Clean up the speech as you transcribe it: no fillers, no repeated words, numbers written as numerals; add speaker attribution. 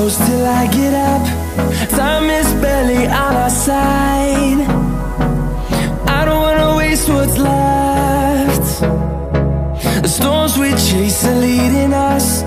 Speaker 1: close till I get up. Time is barely on our side. I don't wanna waste what's left. The storms we chase are leading us.